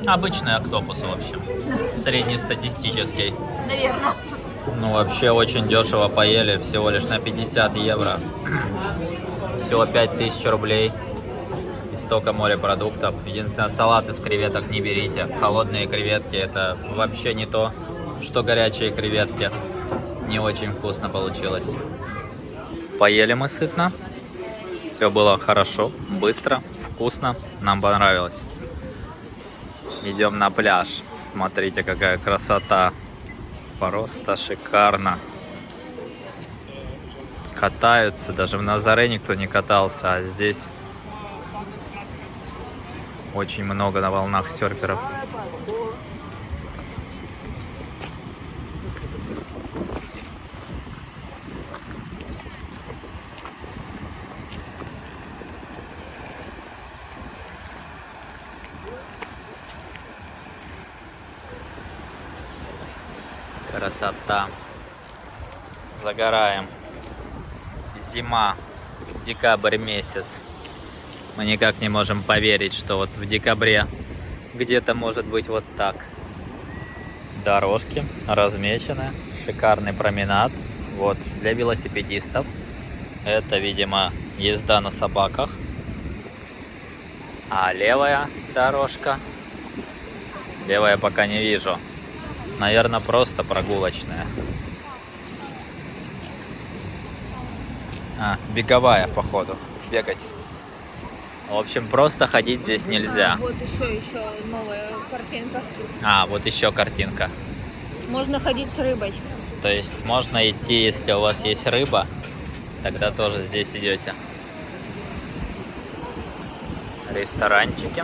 Обычный октопус, в общем. Среднестатистический. Наверное. Ну, вообще очень дешево поели, всего лишь на 50 евро. Всего 5000 рублей. И столько морепродуктов. Единственное, салат из креветок не берите. Холодные креветки — это вообще не то, что горячие креветки. Не очень вкусно получилось. Поели мы сытно. Все было хорошо, быстро, вкусно. Нам понравилось. Идем на пляж. Смотрите, какая красота. Просто шикарно. Катаются. Даже в Назаре никто не катался, а здесь очень много на волнах серферов. Красота. Загораем. Зима. Декабрь месяц. Мы никак не можем поверить, что вот в декабре где-то может быть вот так. Дорожки размечены. Шикарный променад. Вот, для велосипедистов. Это, видимо, езда на собаках. А левая дорожка. Левая пока не вижу. Наверное, просто прогулочная. Беговая, походу. Бегать. В общем, просто ходить здесь нельзя. Вот еще новая картинка. А, вот еще картинка. Можно ходить с рыбой. То есть можно идти, если у вас есть рыба, тогда тоже здесь идете. Ресторанчики.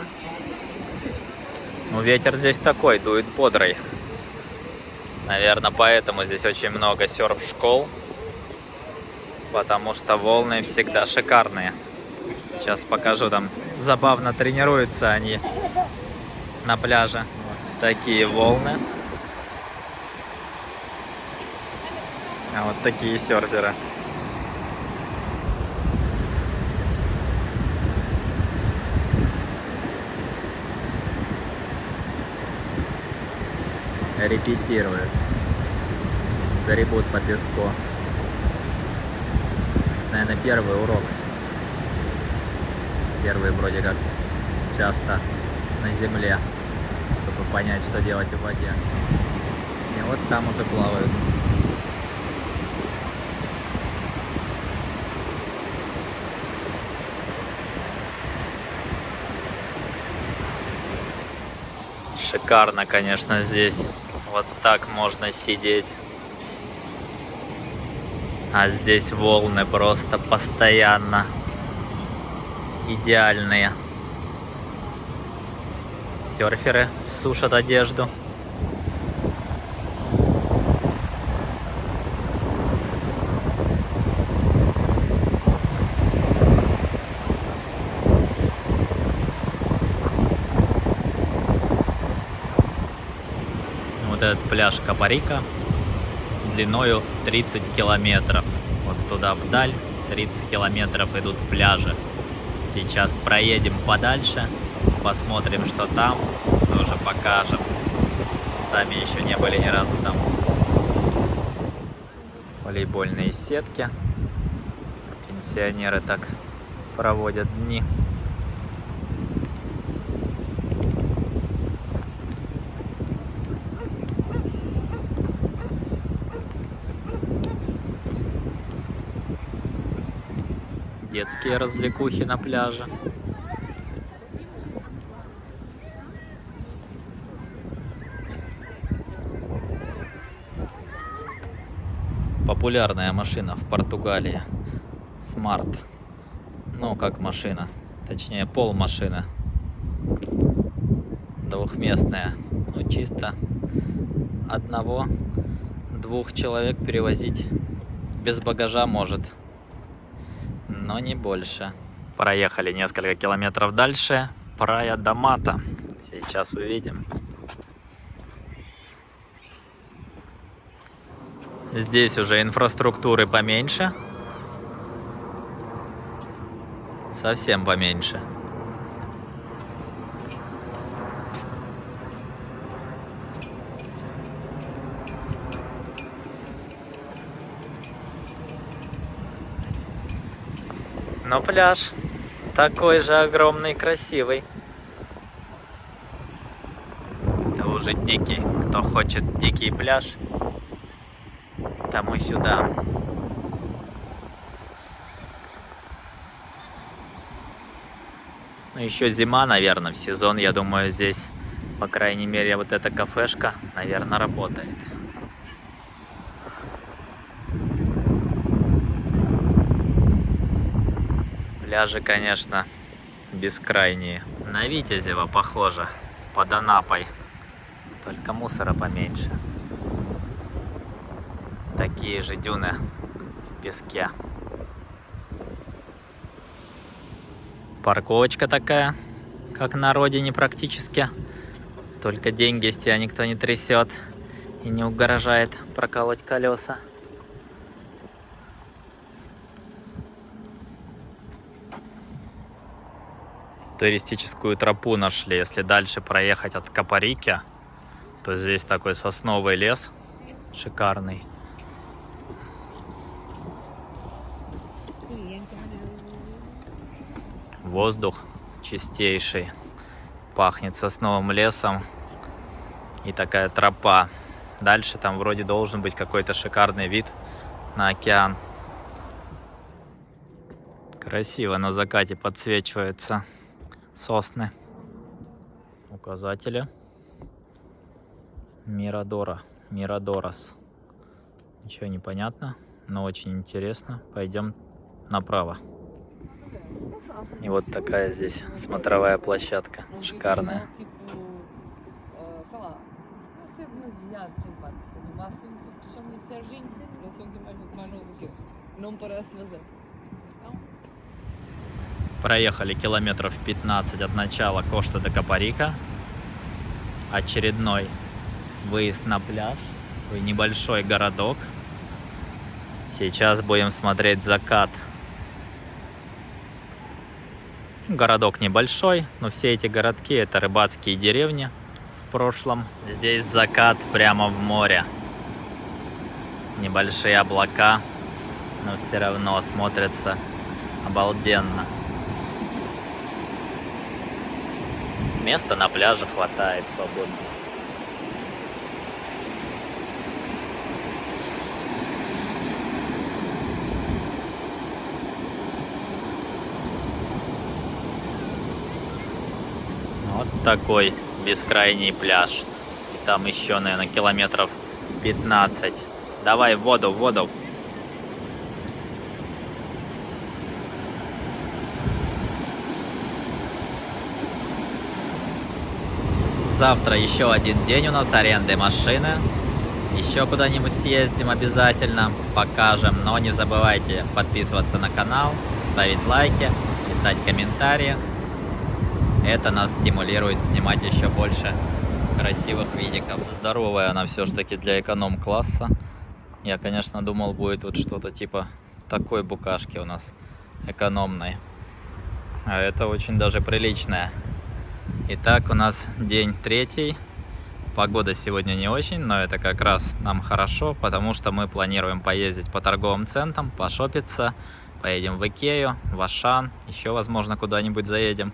Ну, ветер здесь такой, дует бодрый. Наверное, поэтому здесь очень много серф-школ, потому что волны всегда шикарные. Сейчас покажу, там забавно тренируются они на пляже. Вот такие волны. А вот такие серферы. Репетируют. Гребут по песку. Наверное, первый урок. Первый вроде как часто на земле, чтобы понять, что делать в воде. И вот там уже плавают. Шикарно, конечно, здесь. Вот так можно сидеть. А здесь волны просто постоянно. Идеальные. Серферы сушат одежду. Вот этот пляж Капарика длиною 30 километров. Вот туда вдаль 30 километров идут пляжи. Сейчас проедем подальше, посмотрим, что там, тоже покажем. Сами еще не были ни разу там. Волейбольные сетки. Пенсионеры так проводят дни. Детские развлекухи на пляже. Популярная машина в Португалии. Smart. Ну, как машина. Точнее, полмашины. Двухместная. Ну, чисто одного-двух человек перевозить без багажа может. Но не больше. Проехали несколько километров дальше. Прая да Мата. Сейчас увидим. Здесь уже инфраструктуры поменьше. Совсем поменьше. Но пляж такой же огромный, красивый. Это уже дикий. Кто хочет дикий пляж, тому сюда. Ну, еще зима, наверное, в сезон, я думаю, здесь, по крайней мере, вот эта кафешка, наверное, работает. Пляжи, конечно, бескрайние. На Витязево похоже, под Анапой. Только мусора поменьше. Такие же дюны в песке. Парковочка такая, как на родине практически. Только деньги с тебя никто не трясет и не угрожает проколоть колеса. Туристическую тропу нашли. Если дальше проехать от Капарики, то здесь такой сосновый лес шикарный. Воздух чистейший, пахнет сосновым лесом и такая тропа. Дальше там вроде должен быть какой-то шикарный вид на океан. Красиво на закате подсвечиваются сосны. Указатели. Мирадорос. Ничего не понятно, но очень интересно. Пойдем направо. И вот такая здесь смотровая площадка. Шикарная. Проехали километров 15 от начала Кошта-де-Капарика. Очередной выезд на пляж. Такой небольшой городок. Сейчас будем смотреть закат. Городок небольшой, но все эти городки — это рыбацкие деревни в прошлом. Здесь закат прямо в море. Небольшие облака, но все равно смотрится обалденно. Места на пляже хватает свободно. Вот такой бескрайний пляж. И там еще, наверное, километров 15. Давай в воду, в воду. Завтра еще один день у нас аренды машины. Еще куда-нибудь съездим обязательно, покажем. Но не забывайте подписываться на канал, ставить лайки, писать комментарии. Это нас стимулирует снимать еще больше красивых видиков. Здоровая она все-таки для эконом-класса. Я, конечно, думал, будет вот что-то типа такой букашки у нас экономной. А это очень даже приличная. Итак, у нас день 3. Погода сегодня не очень, но это как раз нам хорошо, потому что мы планируем поездить по торговым центрам, пошопиться. Поедем в Икею, в Ашан, еще, возможно, куда-нибудь заедем.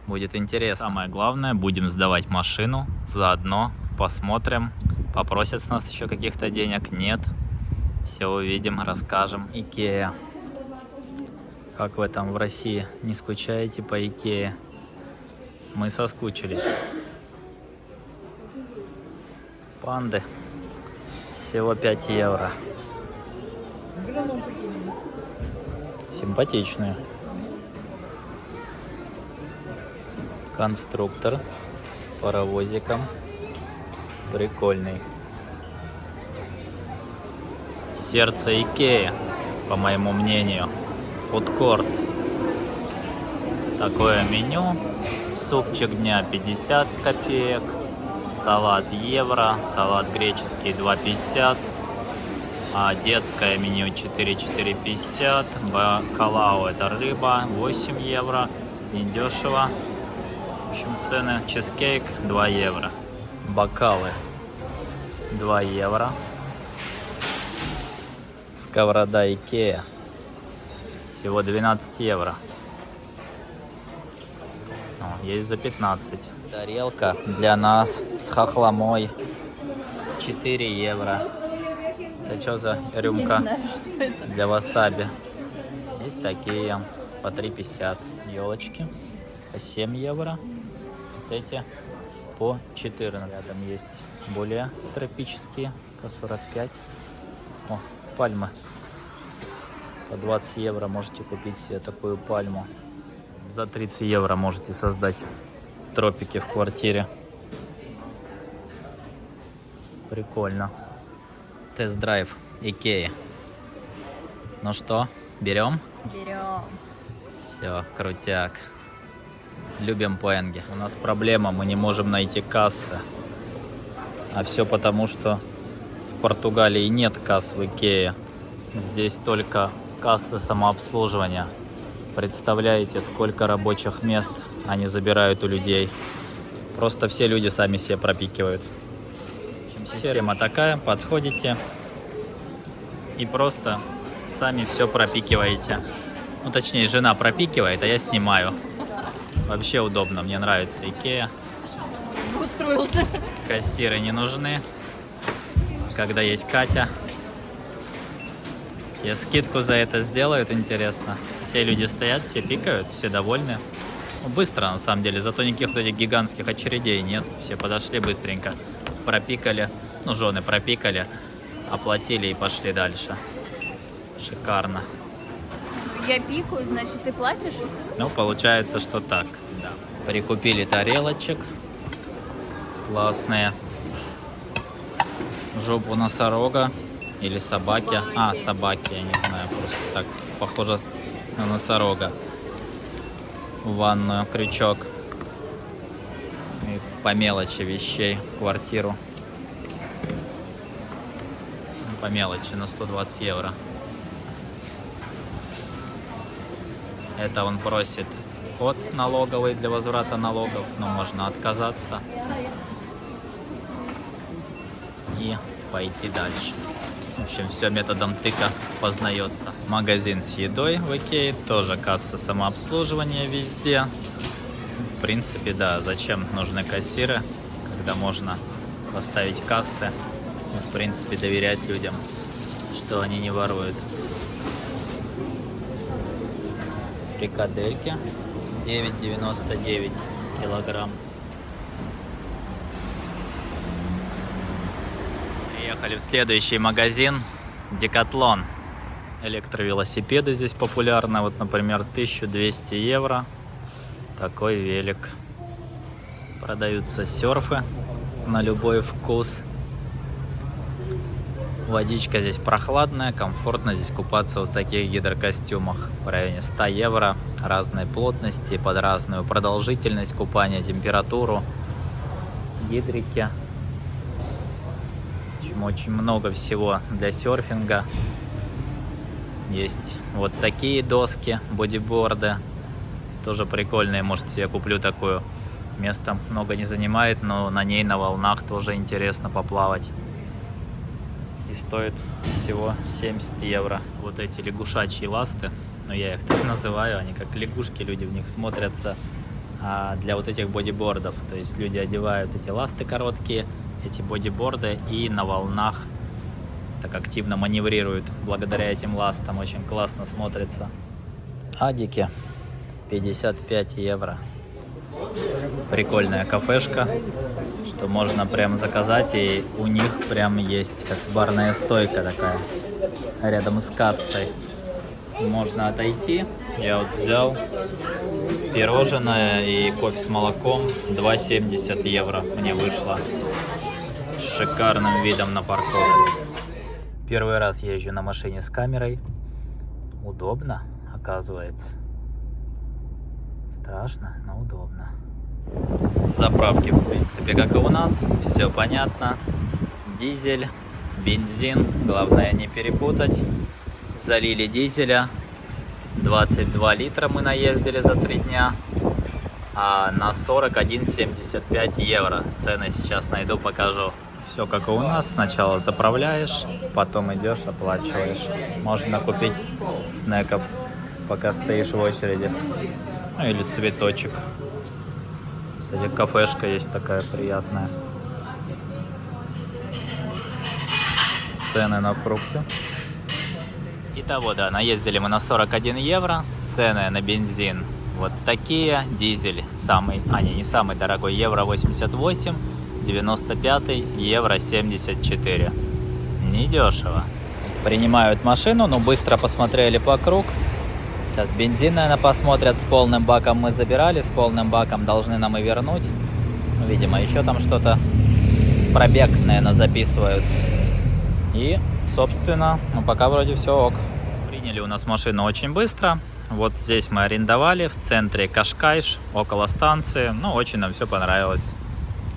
Будет интересно. Самое главное, будем сдавать машину, заодно посмотрим, попросят с нас еще каких-то денег, нет. Все увидим, расскажем. Икея. Как вы там в России, не скучаете по Икее? Мы соскучились. Панды. Всего 5 евро. Симпатичные. Конструктор с паровозиком. Прикольный. Сердце Икеи, по моему мнению. Фудкорт. Такое меню. Супчик дня 50 копеек. Салат евро. Салат греческий 2,50. А детское меню 4,50. Бакалау — это рыба, 8 евро. Недешево. В общем, цены: чизкейк 2 евро. Бокалы 2 евро. Сковорода Икея всего 12 евро. Есть за 15. Тарелка для нас с хохломой 4 евро. Это что за рюмка? Для васаби. Есть такие по 3,50. Елочки по 7 евро. Вот эти по 14. Рядом есть более тропические по 45. О, пальмы. По 20 евро можете купить себе такую пальму. За 30 евро можете создать тропики в квартире. Прикольно. Тест-драйв Икеи. Ну что, берем? Берем. Все, крутяк. Любим поэнги. У нас проблема, мы не можем найти кассы. А все потому, что в Португалии нет касс в Икее. Здесь только кассы самообслуживания. Представляете, сколько рабочих мест они забирают у людей. Просто все люди сами себе пропикивают. Система такая, подходите и просто сами все пропикиваете. Ну, точнее, жена пропикивает, а я снимаю. Вообще удобно, мне нравится Икея. Устроился. Кассиры не нужны, когда есть Катя. Тебе скидку за это сделают, интересно? Все люди стоят, все пикают, все довольны. Ну, быстро, на самом деле, зато никаких вот этих гигантских очередей нет. Все подошли быстренько, пропикали, ну, жены пропикали, оплатили и пошли дальше. Шикарно. Я пикаю, значит, ты платишь? Ну, получается, что так, да. Прикупили тарелочек. Классные. Жопу носорога или собаки. А, собаки, я не знаю, просто так похоже на носорога. В ванную крючок. И по мелочи вещей в квартиру. По мелочи на 120 евро. Это он просит код налоговый для возврата налогов, но можно отказаться и пойти дальше. В общем, все методом тыка познается. Магазин с едой в Икее, тоже касса самообслуживания везде. В принципе, да, зачем нужны кассиры, когда можно поставить кассы, в принципе, доверять людям, что они не воруют. Фрикадельки 9,99 килограмм. Приехали в следующий магазин Decathlon. Электровелосипеды здесь популярны. Вот, например, 1200 евро. Такой велик. Продаются серфы на любой вкус. Водичка здесь прохладная, комфортно здесь купаться в таких гидрокостюмах. В районе 100 евро, разной плотности, под разную продолжительность купания, температуру, гидрики. Очень много всего для серфинга. Есть вот такие доски, бодиборды. Тоже прикольные, может, себе куплю такую. Места много не занимает, но на ней на волнах тоже интересно поплавать. И стоит всего 70 евро. Вот эти лягушачьи ласты, ну я их так называю, они как лягушки, люди в них смотрятся, для вот этих бодибордов. То есть люди одевают эти ласты короткие, эти бодиборды, и на волнах так активно маневрируют благодаря этим ластам. Очень классно смотрится. Адики 55 евро. Прикольная кафешка, что можно прям заказать, и у них прям есть как барная стойка такая рядом с кассой. Можно отойти. Я вот взял пирожное и кофе с молоком, 2,70 евро мне вышло, с шикарным видом на парковку. Первый раз езжу на машине с камерой. Удобно, оказывается. Страшно, но удобно. Заправки, в принципе, как и у нас. Все понятно. Дизель, бензин. Главное не перепутать. Залили дизеля. 22 литра мы наездили за 3 дня. А на 41,75 евро. Цены сейчас найду, покажу. Все как и у нас. Сначала заправляешь, потом идешь, оплачиваешь. Можно купить снеков, пока стоишь в очереди. Ну или цветочек. Кстати, кафешка есть такая приятная. Цены на фрукты. Итого, да, наездили мы на 41 евро. Цены на бензин вот такие. Дизель самый, не самый дорогой, евро 88. 95 евро 74. Недешево. Принимают машину, но быстро посмотрели вокруг. Сейчас бензин, наверное, посмотрят. С полным баком мы забирали, с полным баком должны нам и вернуть. Ну, видимо, еще там что-то, пробег, наверное, записывают. И, собственно, ну, пока вроде все ок. Приняли у нас машину очень быстро. Вот здесь мы арендовали, в центре Кашкайш, около станции. Ну, очень нам все понравилось.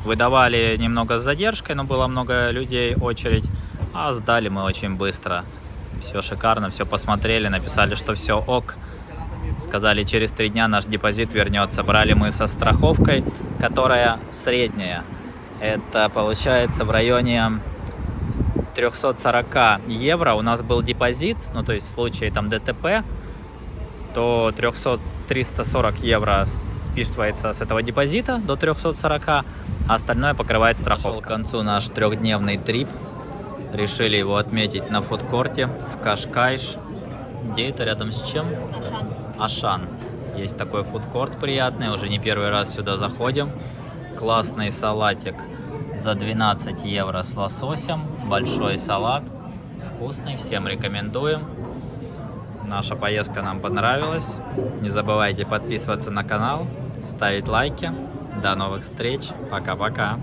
Выдавали немного с задержкой, но было много людей, очередь. А сдали мы очень быстро. Все шикарно, все посмотрели, написали, что все ок. Сказали, через 3 дня наш депозит вернется. Брали мы со страховкой, которая средняя. Это получается в районе 340 евро. У нас был депозит, ну то есть в случае там ДТП, то 340 евро списывается с этого депозита до 340, а остальное покрывает страховка. К концу наш 3-дневный трип. Решили его отметить на фудкорте в Кашкайш. Где это? Рядом с чем? Ашан. Ашан. Есть такой фудкорт приятный, уже не первый раз сюда заходим. Классный салатик за 12 евро с лососем. Большой салат. Вкусный, всем рекомендуем. Наша поездка нам понравилась. Не забывайте подписываться на канал, ставить лайки. До новых встреч. Пока-пока.